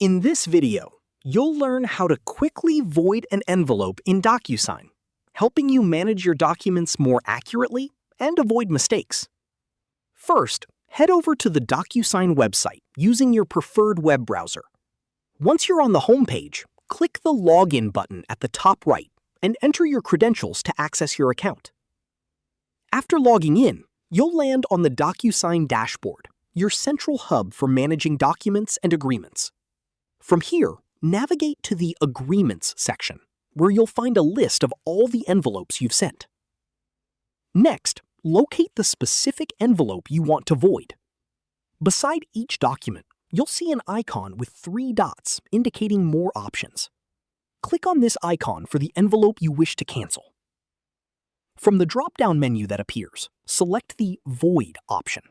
In this video, you'll learn how to quickly void an envelope in DocuSign, helping you manage your documents more accurately and avoid mistakes. First, head over to the DocuSign website using your preferred web browser. Once you're on the home page, click the Login button at the top right and enter your credentials to access your account. After logging in, you'll land on the DocuSign dashboard, your central hub for managing documents and agreements. From here, navigate to the Agreements section, where you'll find a list of all the envelopes you've sent. Next, locate the specific envelope you want to void. Beside each document, you'll see an icon with 3 dots indicating more options. Click on this icon for the envelope you wish to cancel. From the drop-down menu that appears, select the Void option.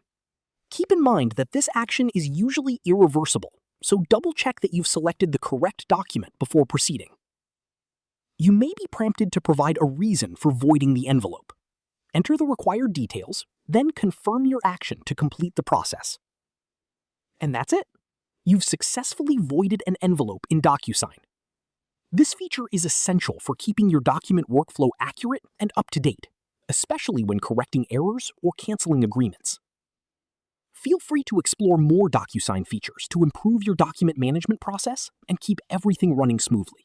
Keep in mind that this action is usually irreversible, so double-check that you've selected the correct document before proceeding. You may be prompted to provide a reason for voiding the envelope. Enter the required details, then confirm your action to complete the process. And that's it. You've successfully voided an envelope in DocuSign. This feature is essential for keeping your document workflow accurate and up-to-date, especially when correcting errors or canceling agreements. Feel free to explore more DocuSign features to improve your document management process and keep everything running smoothly.